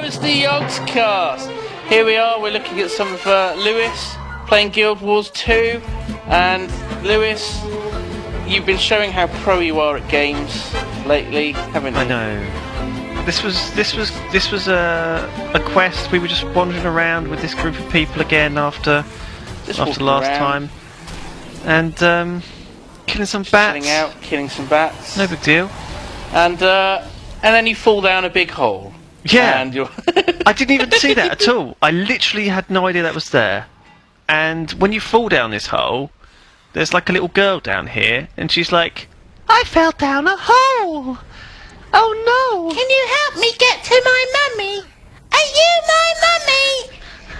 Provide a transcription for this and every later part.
it's the Yogscast. Here we are, we're looking at some of Lewis playing Guild Wars 2. And Lewis, you've been showing how pro you are at games lately, haven't you? I know. This was a quest. We were just wandering around with this group of people again after last time. And killing some bats. Chilling out, killing some bats. No big deal. And then you fall down a big hole. Yeah. And you're I didn't even see that at all. I literally had no idea that was there. And when you fall down this hole, there's like a little girl down here, and she's like, "I fell down a hole. Oh no! Can you help me get to my mummy? Are you my mummy?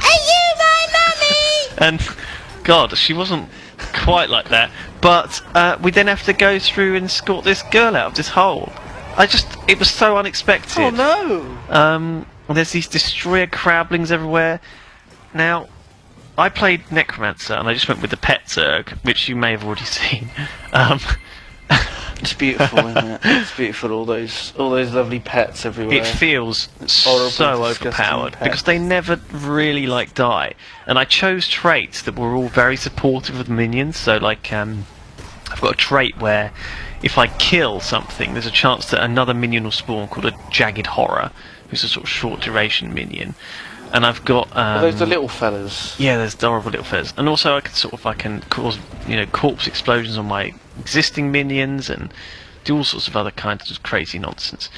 Are you my mummy?" And God, she wasn't quite like that. But we then have to go through and escort this girl out of this hole. It was so unexpected. Oh no! There's these destroyer crablings everywhere. Now, I played Necromancer, and I just went with the pet Zerg, which you may have already seen. It's beautiful, isn't it? It's beautiful, all those lovely pets everywhere. It feels Horrible, so disgusting overpowered pets. because they never really die. And I chose traits that were all very supportive of the minions. So like, I've got a trait where if I kill something, there's a chance that another minion will spawn called a Jagged Horror, who's a sort of short duration minion. And I've got those are little fellas. Yeah, there's horrible little fellas. And also I can cause corpse explosions on my existing minions and do all sorts of other kinds of crazy nonsense.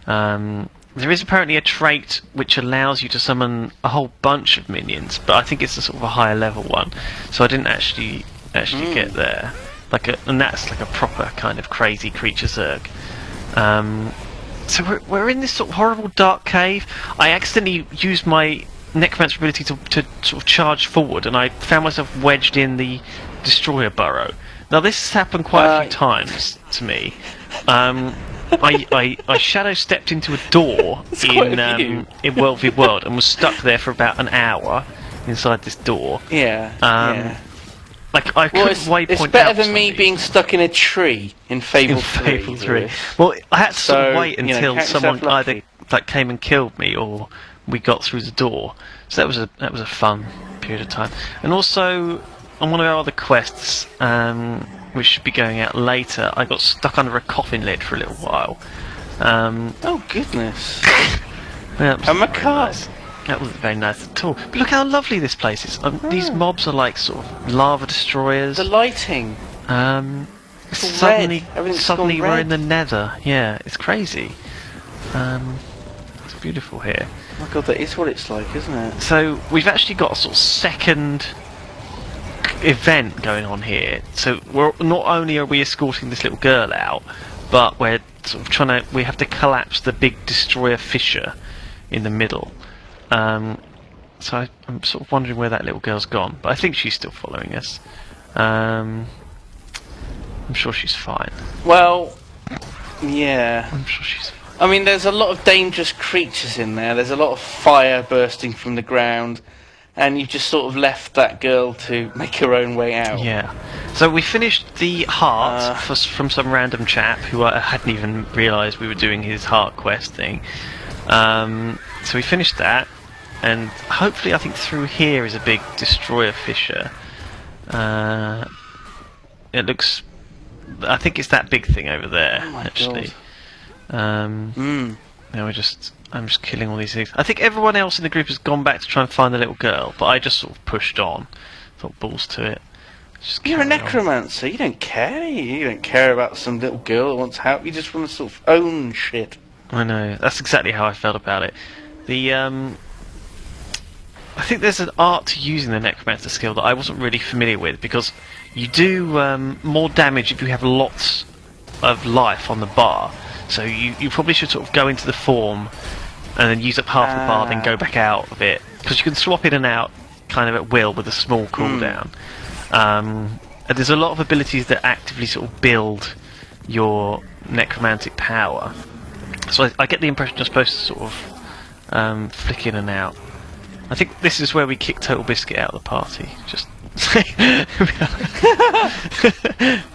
There is apparently a trait which allows you to summon a whole bunch of minions, but I think it's a sort of a higher level one. So I didn't actually get there. And that's like a proper kind of crazy creature Zerg. So we're in this sort of horrible dark cave. I accidentally used my Necromancer ability to sort of charge forward, and I found myself wedged in the destroyer burrow. Now this has happened quite a few times to me. I shadow stepped into a door in World v World and was stuck there for about an hour inside this door. Yeah. Like I couldn't waypoint. It's better than me being stuck in a tree in Fable 3. Well, I had to sort of wait until count someone yourself either came and killed me, or we got through the door. So that was a fun period of time. And also on one of our other quests, which should be going out later, I got stuck under a coffin lid for a little while. Oh goodness! Yeah, I'm a cast. That wasn't very nice at all. But look how lovely this place is. These mobs are like sort of lava destroyers. The lighting. Suddenly gone we're red. in the Nether. Yeah, it's crazy. It's beautiful here. Oh my god, that is what it's like, isn't it? So we've actually got a sort of second event going on here. So not only are we escorting this little girl out, but we're sort of we have to collapse the big destroyer fissure in the middle. So I'm sort of wondering where that little girl's gone, but I think she's still following us. I'm sure she's fine. Well, yeah. I'm sure she's fine. I mean, there's a lot of dangerous creatures in there. There's a lot of fire bursting from the ground, and you've just sort of left that girl to make her own way out. Yeah. So we finished the heart from some random chap who I hadn't even realised we were doing his heart quest thing. So we finished that. And hopefully, I think through here is a big destroyer fissure. It looks. I think it's that big thing over there, actually. Now I'm just killing all these things. I think everyone else in the group has gone back to try and find the little girl, but I just sort of pushed on. Thought balls to it. You're a necromancer. You don't care. You don't care about some little girl that wants help. You just want to sort of own shit. I know. That's exactly how I felt about it. I think there's an art to using the Necromancer skill that I wasn't really familiar with, because you do more damage if you have lots of life on the bar. So you probably should sort of go into the form and then use up half the bar, then go back out of it, because you can swap in and out kind of at will with a small cooldown. And there's a lot of abilities that actively sort of build your necromantic power. So I get the impression you're supposed to sort of flick in and out. I think this is where we kicked Total Biscuit out of the party. Just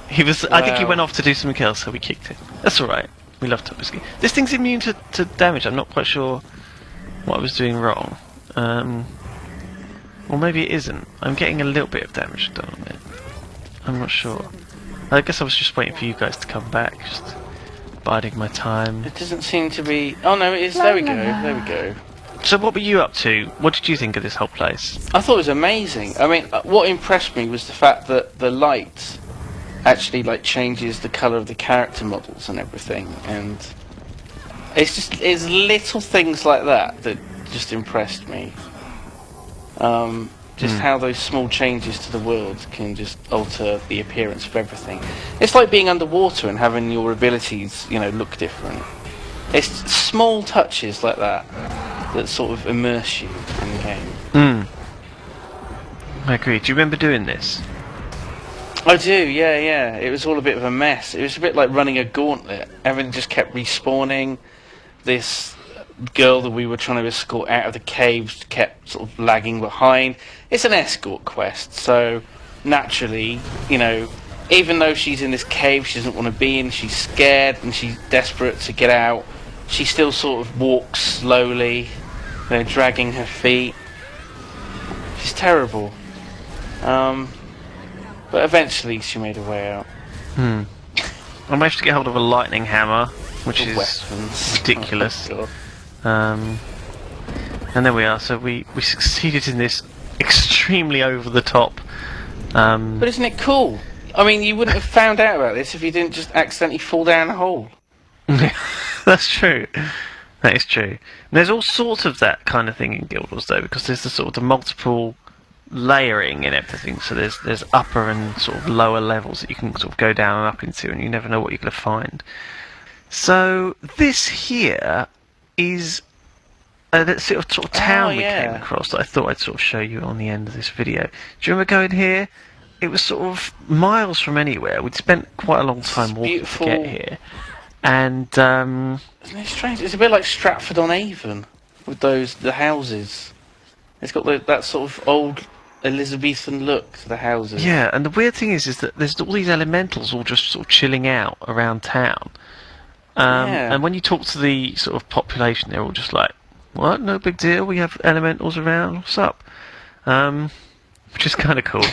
he was. Wow. I think he went off to do something else, so we kicked him. That's all right. We love Total Biscuit. This thing's immune to damage. I'm not quite sure what I was doing wrong. Or maybe it isn't. I'm getting a little bit of damage done on it. I'm not sure. I guess I was just waiting for you guys to come back, just biding my time. It doesn't seem to be... Oh no, it is. There we go. There we go. So what were you up to? What did you think of this whole place? I thought it was amazing. I mean, what impressed me was the fact that the light actually like changes the colour of the character models and everything, and it's little things like that that just impressed me. Just how those small changes to the world can just alter the appearance of everything. It's like being underwater and having your abilities, you know, look different. It's small touches like that that sort of immerse you in the game. I agree. Do you remember doing this? I do, yeah. It was all a bit of a mess. It was a bit like running a gauntlet. Everything just kept respawning. This girl that we were trying to escort out of the caves kept sort of lagging behind. It's an escort quest, so naturally, you know, even though she's in this cave she doesn't want to be in, she's scared and she's desperate to get out, she still sort of walks slowly, you know, dragging her feet. She's terrible. But eventually she made her way out. I managed to get hold of a lightning hammer, which is weapons. ridiculous. Oh, God. And there we are. So we succeeded in this extremely over the top. But isn't it cool? I mean, you wouldn't have found out about this if you didn't just accidentally fall down a hole. That's true. That is true. And there's all sorts of that kind of thing in Guild Wars, though, because there's the sort of the multiple layering and everything. So there's upper and sort of lower levels that you can sort of go down and up into, and you never know what you're going to find. So this here is that sort of town we came across that I thought I'd sort of show you on the end of this video. Do you remember going here? It was sort of miles from anywhere. We'd spent quite a long time walking to get here. And isn't it strange? It's a bit like Stratford-on-Avon with the houses. It's got that sort of old Elizabethan look to the houses. Yeah, and the weird thing is that there's all these elementals all just sort of chilling out around town. And when you talk to the sort of population, they're all just like, "What? No big deal. We have elementals around. What's up?" Which is kind of cool.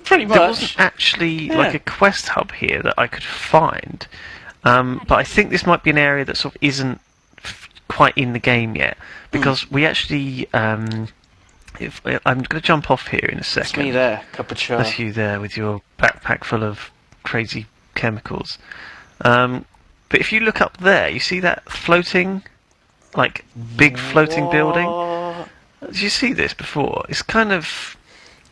Pretty much. There wasn't actually like a quest hub here that I could find, but I think this might be an area that sort of isn't quite in the game yet, because we actually. I'm going to jump off here in a second. That's me there, cup of chai. That's you there with your backpack full of crazy chemicals. But if you look up there, you see that floating, like, big floating building? Did you see this before? It's kind of...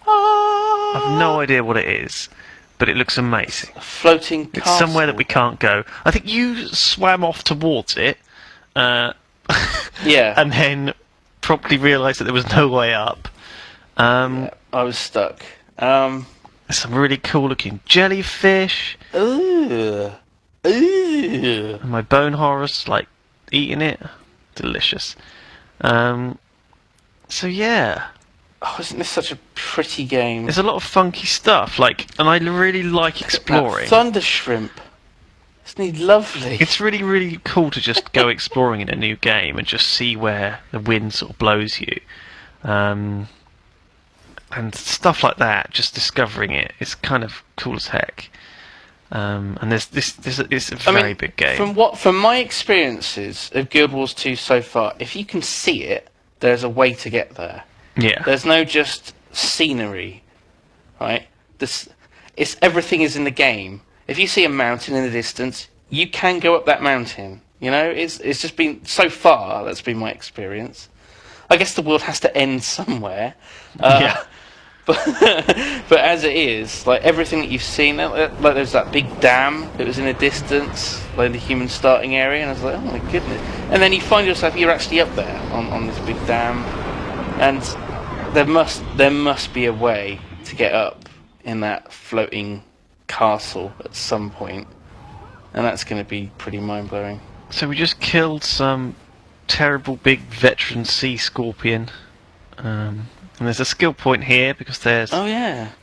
I've no idea what it is, but it looks amazing. A floating castle. It's somewhere that we can't go. I think you swam off towards it, yeah. and then probably realised that there was no way up. Yeah, I was stuck. There's some really cool looking jellyfish. Ooh. And my bone horrors, like, eating it. Delicious. So yeah. Oh, isn't this such a pretty game? There's a lot of funky stuff, like, and I really like exploring. Thunder shrimp. Isn't he lovely? It's really, really cool to just go exploring in a new game and just see where the wind sort of blows you. And stuff like that, just discovering it, is kind of cool as heck. And it's a very big game. From my experiences of Guild Wars 2 so far, if you can see it, there's a way to get there. Yeah. There's no just scenery, right? Everything is in the game. If you see a mountain in the distance, you can go up that mountain. You know, it's just been so far. That's been my experience. I guess the world has to end somewhere. Yeah. But as it is, like everything that you've seen, like there's that big dam that was in the distance, like the human starting area, and I was like, oh my goodness. And then you find yourself, you're actually up there on this big dam, and there must be a way to get up in that floating castle at some point, and that's going to be pretty mind-blowing. So we just killed some terrible big veteran sea scorpion. And there's a skill point here because there's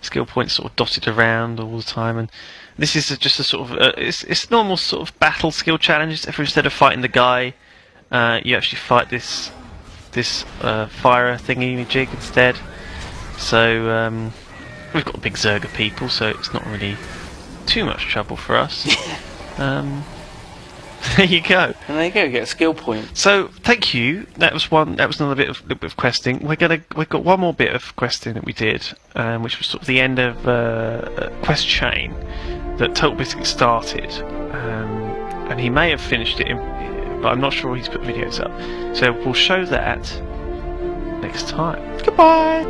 skill points sort of dotted around all the time, and this is just a sort of it's normal sort of battle skill challenges. If instead of fighting the guy, you actually fight this this fire thingy jig instead. So we've got big Zerga people, so it's not really too much trouble for us. There you go. And there you go, you get a skill point. So thank you. That was another little bit of questing. We've got one more bit of questing that we did, which was sort of the end of a quest chain that Total basically started, and he may have finished it, but I'm not sure he's put videos up. So we'll show that next time. Goodbye.